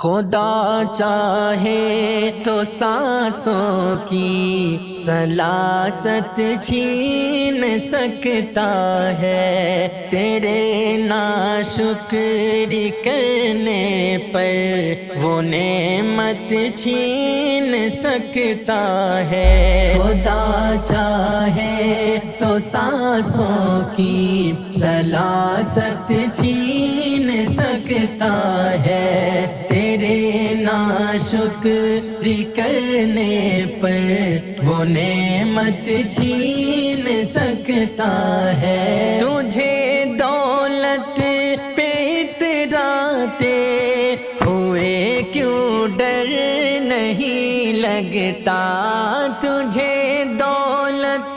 خدا چاہے تو سانسوں کی سلاست چھین سکتا ہے، تیرے ناشکری کرنے پر وہ نعمت چھین سکتا ہے۔ خدا چاہے تو سانسوں کی سلاست چھین سکتا ہے، تیرے ناشکری کرنے پر وہ نعمت چھین سکتا ہے۔ تجھے دولت پہ اتراتے ہوئے کیوں ڈر نہیں لگتا، تجھے دولت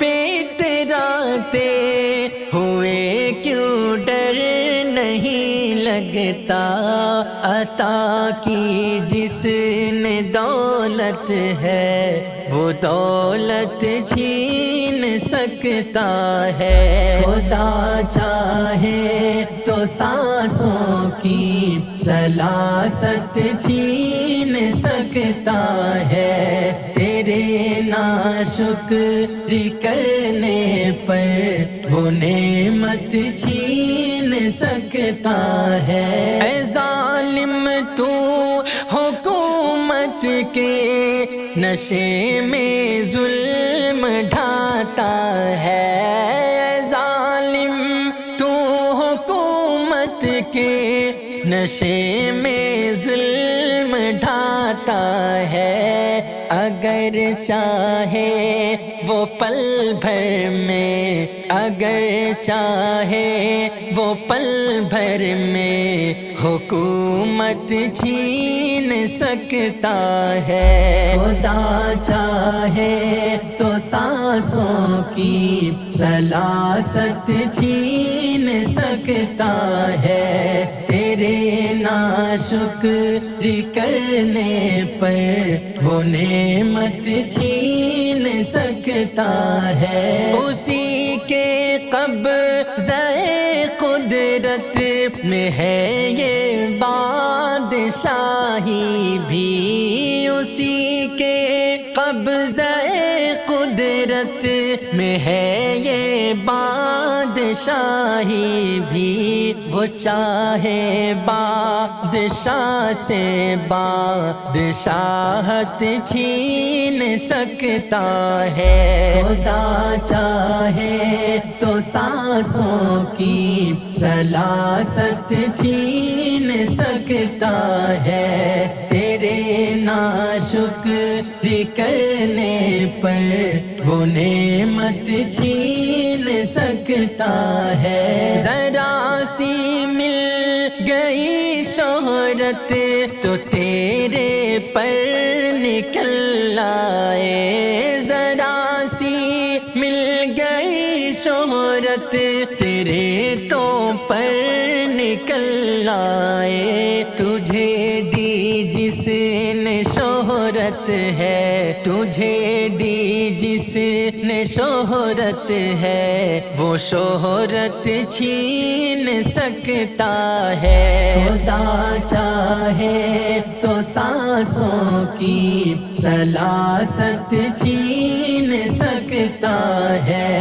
پہ اتراتے ہوئے کیوں ڈر نہیں لگتا، عطا کی جس نے دولت ہے وہ دولت چھین سکتا ہے۔ خدا چاہے تو سانسوں کی سلاست چھین سکتا ہے، تیرے ناشکری کرنے پر وہ نعمت چھین سکتا ہے۔ اے ظالم تو حکومت کے نشے میں ظلم ڈھاتا ہے، اے ظالم تو حکومت کے نشے میں ظلم ڈھاتا ہے، اگر چاہے وہ پل بھر میں، اگر چاہے وہ پل بھر میں حکومت چھین سکتا ہے۔ خدا چاہے تو سانسوں کی سلاست چھین سکتا ہے، تیرے ناشکری کرنے پر وہ نعمت چھین سکتا ہے۔ اسی کے قبضہ قدرت میں ہے یہ بادشاہی بھی، اسی کے قبضہ قدرت میں ہے یہ بادشاہی بھی، وہ چاہے بادشاہ سے بادشاہت چھین سکتا ہے۔ خدا چاہے تو سانسوں کی سلاست چھین سکتا ہے، تیرے ناشکری کرنے پر وہ نعمت چھین سکتا ہے۔ ذرا سی مل گئی شہرت تو تیرے پر نکل آئے، ذرا سی مل گئی شہرت تیرے تو پر نکل آئے، تجھے دی جس نے شہرت ہے، تجھے دی جس نے شہرت ہے، وہ شہرت چھین سکتا ہے۔ خدا چاہے تو سانسوں کی سلاست چھین سکتا ہے،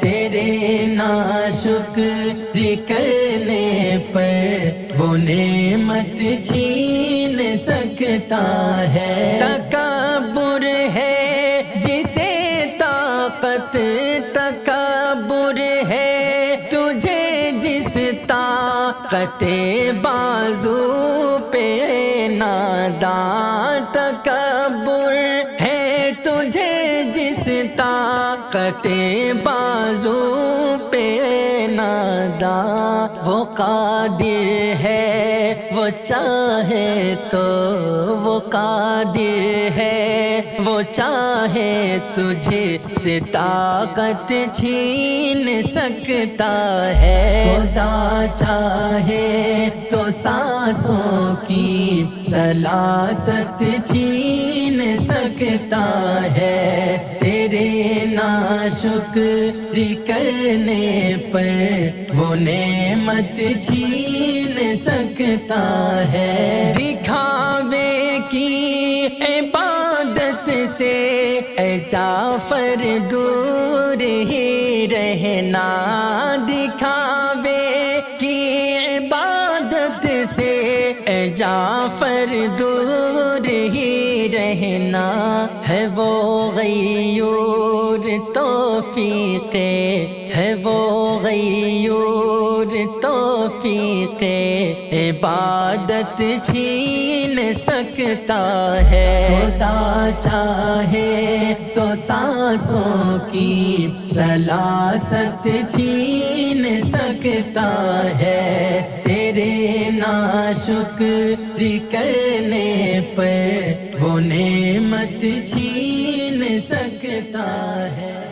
تیرے ناشکری کرنے پر وہ نعمت چھین سکتا ہے۔ تکبر ہے جسے طاقت، تکبر ہے تجھے جس طاقت بازو پہ ناداں، تکبر ہے تجھے جس طاقت بازو پہ ناداں، وہ قادر ہے وہ چاہے تو، وہ قادر ہے وہ چاہے تجھے سے طاقت چھین سکتا ہے۔ خدا چاہے تو سانسوں کی سلاست چھین سکتا ہے، تیرے ناشکری کرنے پر وہ نعمت چھین سکتا ہے. دکھاوے کی عبادت سے اے جعفر دور ہی رہنا. دکھاوے کی عبادت سے اے جعفر دور ہی رہنا. ہے وہ غیور توفیق، ہے وہ غیور توفیق عبادت چھین سکتا ہے. خدا چاہے تو سانسوں کی سلاست چھین سکتا ہے. تیرے ناشکر کرنے پر وہ نعمت چھین سکتا ہے.